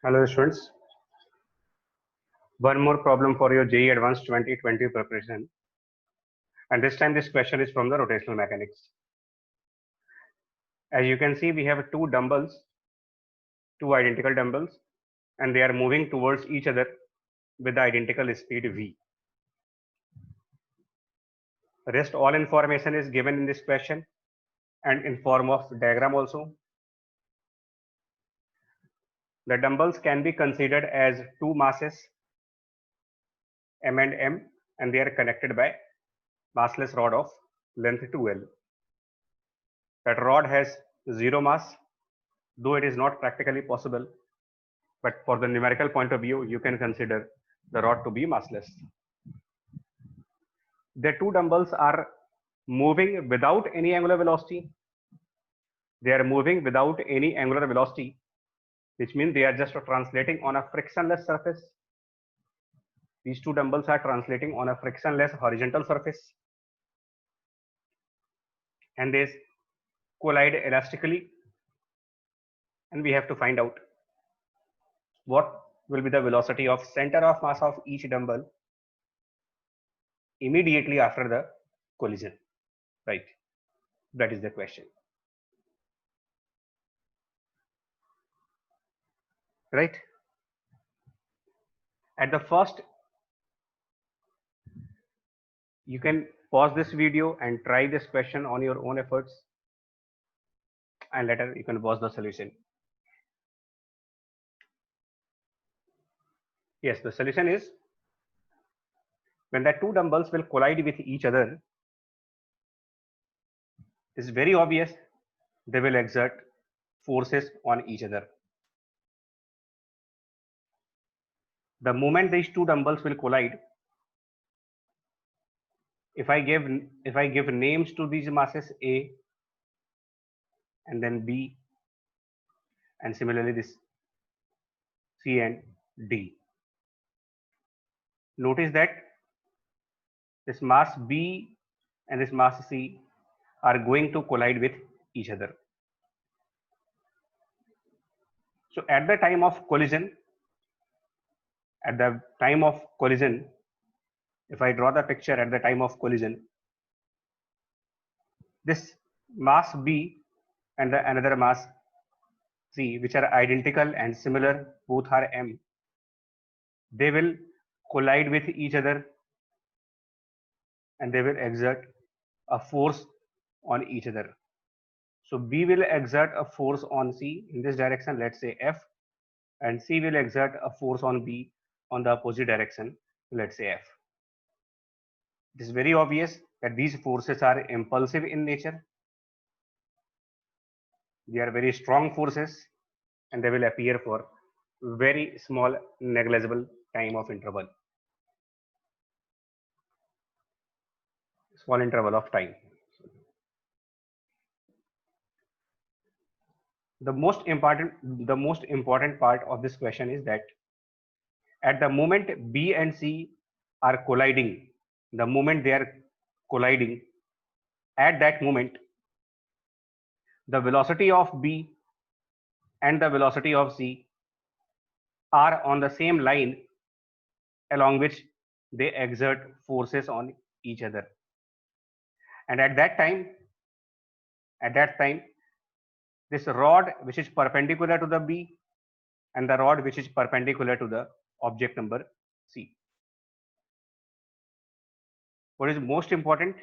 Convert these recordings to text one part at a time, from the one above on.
Hello students, one more problem for your JEE Advanced 2020 preparation, and this time this question is from the rotational mechanics. As you can see, we have two dumbbells, two identical dumbbells, and they are moving towards each other with the identical speed v. Rest all information is given in this question and in form of diagram also. The dumbbells can be considered as two masses M and M, and they are connected by massless rod of length 2L. That rod has zero mass, though it is not practically possible, but for the numerical point of view, you can consider the rod to be massless. The two dumbbells are moving without any angular velocity. They are moving without any angular velocity, which means they are just translating on a frictionless surface. These two dumbbells are translating on a frictionless horizontal surface, and they collide elastically. And we have to find out what will be the velocity of center of mass of each dumbbell immediately after the collision, right? That is the question, right? At the first, you can pause this video and try this question on your own efforts, and later you can pause the solution. Yes, the solution is when the two dumbbells will collide with each other, it's very obvious they will exert forces on each other. The moment these two dumbbells will collide, if I give names to these masses A and then B, and similarly this C and D, notice that this mass B and this mass C are going to collide with each other. So at the time of collision, if I draw the picture at the time of collision, this mass B and the another mass C, which are identical and similar, both are M, they will collide with each other and they will exert a force on each other. So B will exert a force on C in this direction, let's say F, and C will exert a force on B on the opposite direction, let's say F. It is very obvious that these forces are impulsive in nature. They are very strong forces and they will appear for very small negligible time of interval. Small interval of time. The most important part of this question is that at the moment B and C are colliding, the moment they are colliding, at that moment, the velocity of B and the velocity of C are on the same line along which they exert forces on each other. And at that time, this rod which is perpendicular to the B and the rod which is perpendicular to the object number C. What is most important?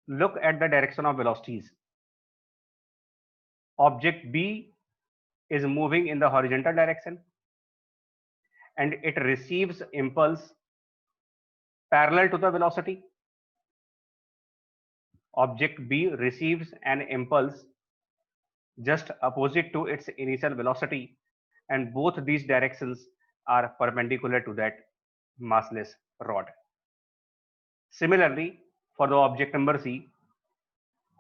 Look at the direction of velocities. Object B is moving in the horizontal direction and it receives impulse parallel to the velocity. Object B receives an impulse just opposite to its initial velocity, and both these directions are perpendicular to that massless rod. Similarly, for the object number C,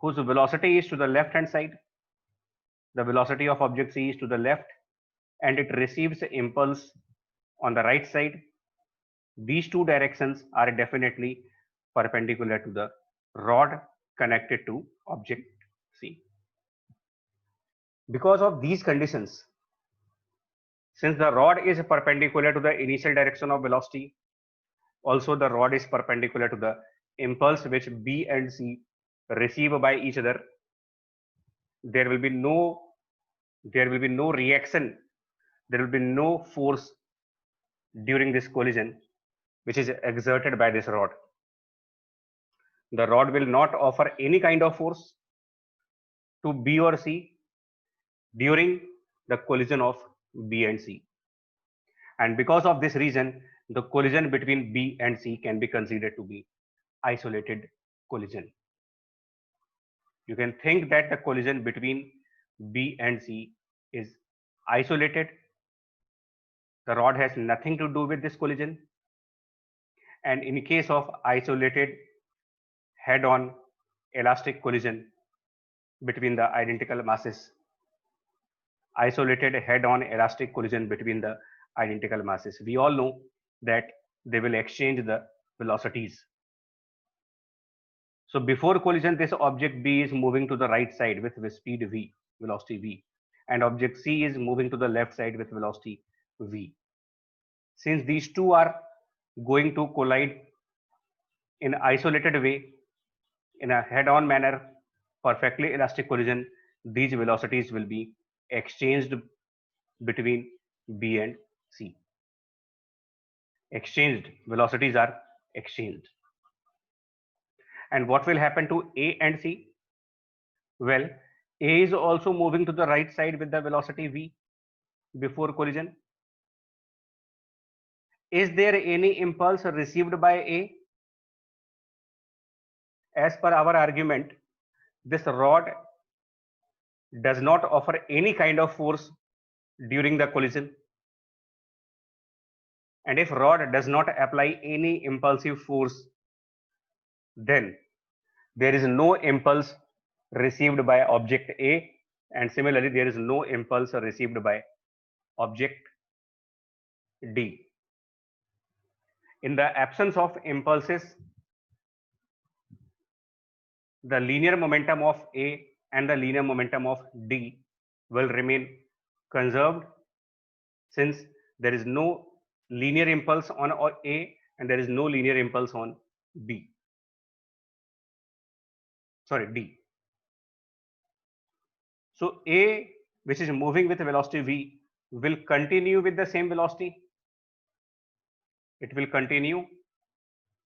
whose velocity is to the left hand side, the velocity of object C is to the left and it receives impulse on the right side. These two directions are definitely perpendicular to the rod connected to object C. Because of these conditions, Since the rod is perpendicular to the initial direction of velocity, also the rod is perpendicular to the impulse which B and C receive by each other. There will be no reaction, there will be no force during this collision which is exerted by this rod. The rod will not offer any kind of force to B or C during the collision of B and C. And because of this reason, the collision between B and C can be considered to be isolated collision. You can think that the collision between B and C is isolated. The rod has nothing to do with this collision. And in case of isolated head-on elastic collision between the identical masses, isolated head-on elastic collision between the identical masses, we all know that they will exchange the velocities. So before collision, this object B is moving to the right side with speed v, velocity v, and object C is moving to the left side with velocity v. Since these two are going to collide in isolated way, in a head-on manner, perfectly elastic collision, these velocities will be exchanged between B and C. Exchanged, velocities are exchanged. And what will happen to A and C? Well, A is also moving to the right side with the velocity v before collision. Is there any impulse received by A? As per our argument, this rod does not offer any kind of force during the collision. And if rod does not apply any impulsive force, then there is no impulse received by object A, and similarly there is no impulse received by object D. In the absence of impulses, the linear momentum of A and the linear momentum of D will remain conserved, since there is no linear impulse on A and there is no linear impulse on D. So A, which is moving with velocity v, will continue with the same velocity. It will continue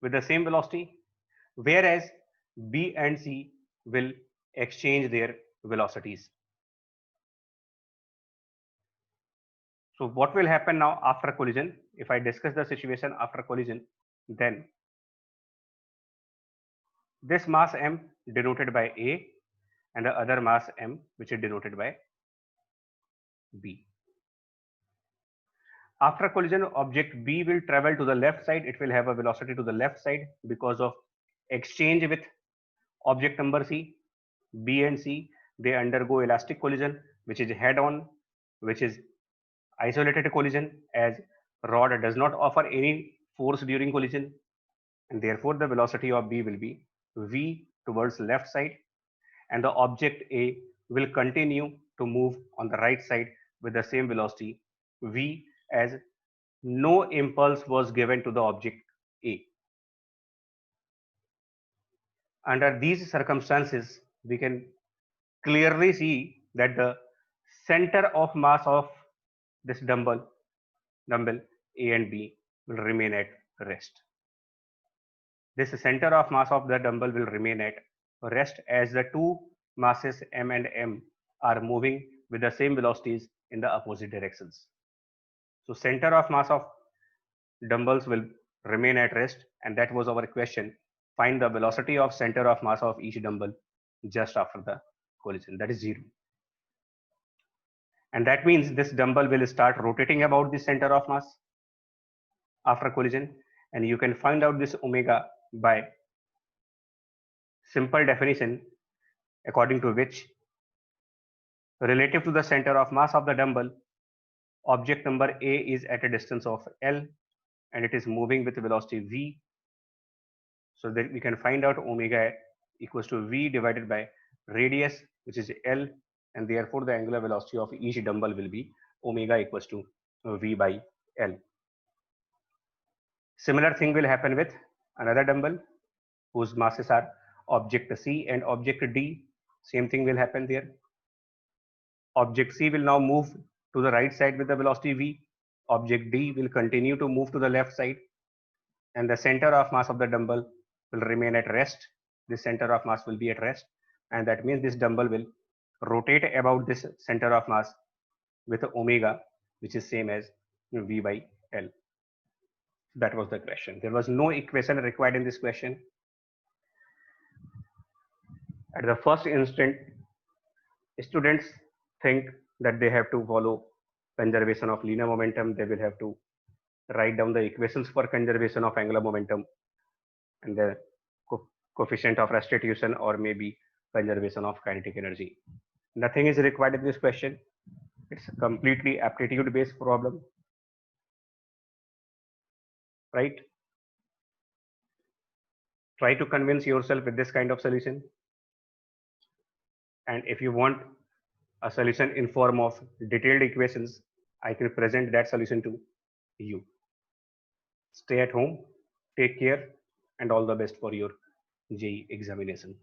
with the same velocity, whereas B and C will exchange their velocities. So what will happen now after collision? If I discuss the situation after collision, then this mass m denoted by A and the other mass m which is denoted by B. After collision, object B will travel to the left side. It will have a velocity to the left side because of exchange with object number C. B and C, they undergo elastic collision, which is head-on, which is isolated collision, as rod does not offer any force during collision, and therefore the velocity of B will be v towards left side, and the object A will continue to move on the right side with the same velocity v, as no impulse was given to the object A. Under these circumstances, we can clearly see that the center of mass of this dumbbell A and B will remain at rest. This center of mass of the dumbbell will remain at rest as the two masses M and M are moving with the same velocities in the opposite directions. So center of mass of dumbbells will remain at rest, and that was our question. Find the velocity of center of mass of each dumbbell just after the collision, that is 0. And that means this dumbbell will start rotating about the center of mass after collision, and you can find out this omega by simple definition, according to which relative to the center of mass of the dumbbell, object number A is at a distance of L and it is moving with velocity v. So that we can find out omega equals to v divided by radius, which is L, and therefore the angular velocity of each dumbbell will be omega equals to V by L. Similar thing will happen with another dumbbell whose masses are object C and object D. Same thing will happen there. Object C will now move to the right side with the velocity V. Object D will continue to move to the left side, and the center of mass of the dumbbell will remain at rest. This center of mass will be at rest, and that means this dumbbell will rotate about this center of mass with omega, which is same as V by L. That was the question. There was no equation required in this question. At the first instant, students think that they have to follow conservation of linear momentum. They will have to write down the equations for conservation of angular momentum and the coefficient of restitution, or maybe conservation of kinetic energy. Nothing is required in this question. It's a completely aptitude based problem, right? Try to convince yourself with this kind of solution. And if you want a solution in form of detailed equations, I can present that solution to you. Stay at home, take care, and all the best for your JEE examination.